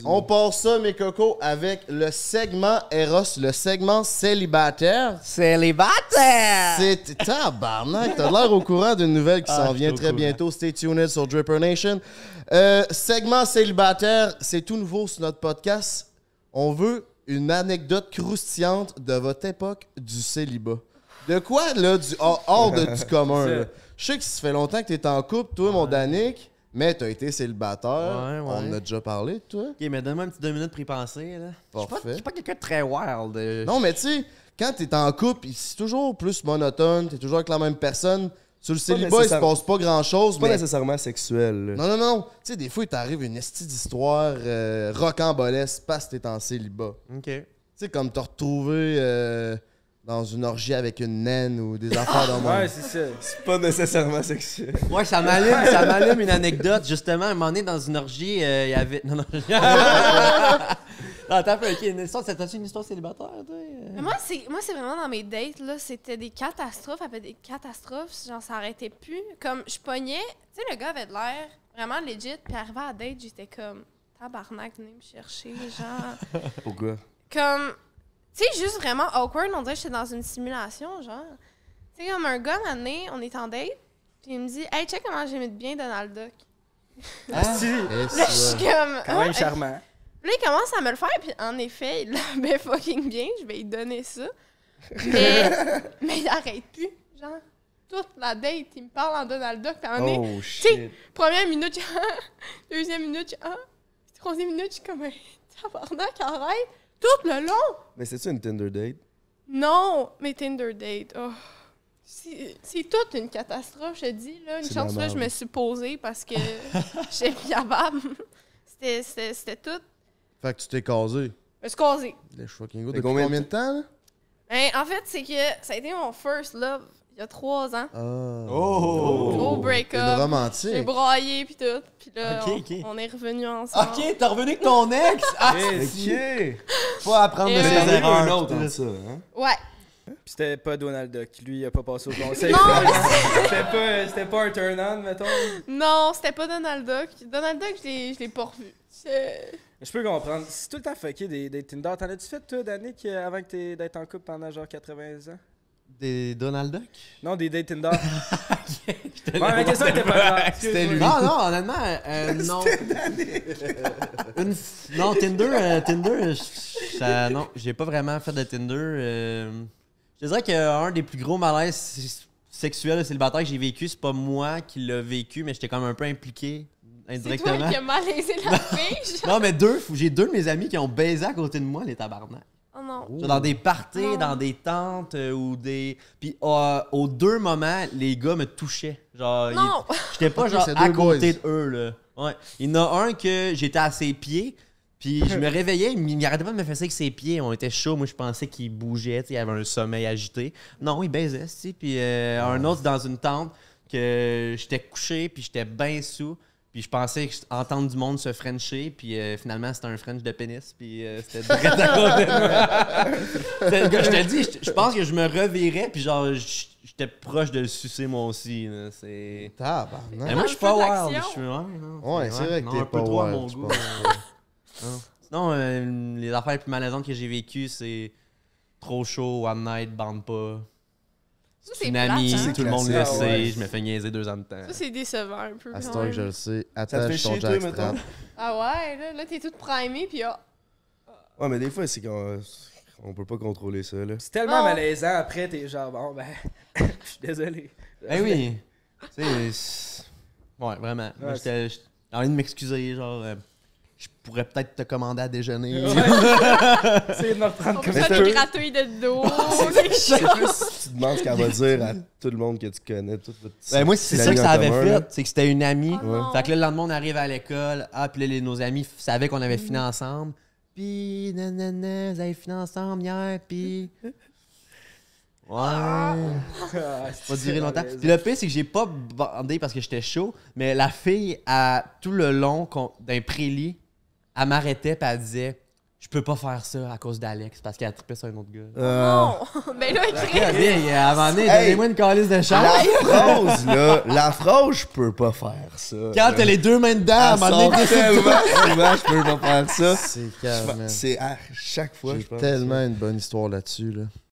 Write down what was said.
On part ça, mes cocos, avec le segment Eros, le segment célibataire. Célibataire! C'est tabarnak, t'as l'air au courant d'une nouvelle qui s'en vient très bientôt. Stay tuned sur Dripper Nation. Segment célibataire, c'est tout nouveau sur notre podcast. On veut une anecdote croustillante de votre époque du célibat. De quoi, là, hors de du commun, là? Je sais que ça fait longtemps que t'es en couple, toi, mon Danick. Mais t'as été célibataire. Ouais. On en a déjà parlé, toi. Ok, mais donne-moi un petit 2 minutes pour y penser. Là. Parfait. Je suis pas quelqu'un de très wild. Non, mais tu sais, quand t'es en couple, c'est toujours plus monotone, t'es toujours avec la même personne. Sur le célibat, il se passe pas grand-chose. C'est pas nécessairement sexuel. Là. Non. Tu sais, des fois, il t'arrive une estie d'histoire rocambolesque parce que t'es en célibat. Ok. Tu sais, comme t'as retrouvé dans une orgie avec une naine ou des affaires dans Ouais, c'est ça. C'est pas nécessairement sexuel. Ouais, ça m'allume une anecdote. Justement, à un moment donné, dans une orgie, il y avait. Non. Non, attends un peu, ok. T'as-tu une histoire célibataire, toi? Mais moi, c'est vraiment dans mes dates, là, c'était des catastrophes, après des catastrophes, genre, ça arrêtait plus. Comme, je pognais, tu sais, le gars avait de l'air vraiment legit, puis arrivé à la date, j'étais comme, tabarnak, venez me chercher, genre. Pourquoi? Comme, tu sais, juste vraiment awkward, on dirait que j'étais dans une simulation, genre. Tu sais, comme un gars, un année, on est en date, puis il me dit, hey, check comment j'aime bien Donald Duck. Là, je suis comme. Quand même charmant. Là, il commence à me le faire, puis en effet, il l'avait fucking bien. Je vais lui donner ça. Mais il arrête plus. Genre, toute la date, il me parle en Donald Duck. Puis Oh shit. première minute, deuxième minute, troisième minute, je suis comme, tabarnak, arrête. Tout le long. Mais c'est-tu une Tinder date? Non, mais Tinder date, oh. C'est toute une catastrophe, je te dis. Là. Une chance que je me suis posée parce que j'étais capable. C'était tout. Fait que tu t'es casé. Je me suis casée. Les fucking go. Fait Depuis combien de temps, là? Ben, en fait, c'est que ça a été mon first love il y a 3 ans. Gros Une break-up. romantique. J'ai braillé pis tout. Puis là, Ok. on est revenus ensemble. Ok, t'es revenu avec ton ex? Ah, Ok! faut apprendre de Et ses ouais. erreurs. un autre dans ça, hein? Ouais. Puis c'était pas Donald Duck. Lui, il a pas passé au conseil. Non, C'était pas un turn-on, mettons. Non, c'était pas Donald Duck. Donald Duck, je l'ai pas revu. Je peux comprendre. C'est tout le temps fucké des Tinder. T'en as-tu fait, toi, Danick, avant d'être en couple pendant genre 80 ans? Des Donald Duck? Non, des dates Tinder. Ouais, mais question était pas grave. C'était lui. Non, honnêtement, non. Non, Tinder, non, j'ai pas vraiment fait de Tinder. Je dirais qu'un des plus gros malaises sexuels célibataires que j'ai vécu, c'est pas moi qui l'ai vécu, mais j'étais comme un peu impliqué C'est indirectement. toi qui as malaisé la fille. Non, mais j'ai deux de mes amis qui ont baisé à côté de moi, les tabarnak. Oh non. Genre dans des parties, Oh. dans des tentes ou des. Puis aux deux moments, les gars me touchaient. Genre, Non. j'étais pas Ok, genre c'est à deux côté boys. de eux, là. Ouais. Il y en a un que j'étais à ses pieds, puis je me réveillais, il arrêtait pas de me faire ça avec ses pieds. On était chaud, moi je pensais qu'il bougeait, tu sais, il avait un sommeil agité. Non, il baisait, tu sais. Puis un autre dans une tente que j'étais couché, puis j'étais bien sous. Puis je pensais entendre du monde se frencher, puis finalement c'était un French de pénis, puis c'était direct à côté de moi. Je te dis, je pense que je me revirais, puis genre j'étais proche de le sucer moi aussi. Là. C'est. Mais Tabarnak. moi je suis pas Un feu wild, je d'action. suis non. Ouais, c'est vrai que non, t'es un peu pas trop à wild, mon je goût. pense. Sinon, les affaires les plus malaisantes que j'ai vécues, c'est trop chaud, one night, bande pas. Ça, c'est Tsunami, plate, hein? tout le monde le classique. sait, Ouais. je me fais niaiser 2 ans de temps. Ça, c'est décevant un peu. À ce quand temps que même. je le sais, Ça te fait attache ton chier, toi, jackstrap. mettons? Ah ouais, là t'es toute primée, puis Ouais, mais des fois, c'est qu'on peut pas contrôler ça, là. C'est tellement Non. malaisant. Après, t'es genre, bon, ben, je suis désolé. Ben oui. Tu sais, ouais, vraiment. Moi, Ouais, j'étais envie de m'excuser, genre, je pourrais peut-être te commander à déjeuner. C'est de me reprendre on comme peut ça. ça te gratouiller de dos, quelque C'est chose. plus si tu demandes ce qu'elle va dire à tout le monde que tu connais. Ben moi, c'est ça que ça avait fait, c'est que c'était une amie. Oh non. Fait que là, le lendemain, on arrive à l'école. Ah, puis là, nos amis savaient qu'on avait fini ensemble. Puis, nanana, vous avez fini ensemble hier, puis... Ouais. Ah, Pas duré longtemps. Puis le pire, c'est que j'ai pas bandé parce que j'étais chaud, mais la fille, tout le long d'un prélit, elle m'arrêtait puis elle disait « je peux pas faire ça à cause d'Alex parce qu'elle a trippé sur un autre gars. Non! Ben là, écrit. À un moment donné, Hey, donnez-moi une calice de La chance. phrase, là, la phrase, je peux pas faire ça. Quand t'as les deux mains dedans, à un Elle moment donné, sort tellement souvent, je peux pas faire ça. C'est calme, man. C'est à chaque fois, J'ai je pense. tellement une bonne histoire là-dessus, là.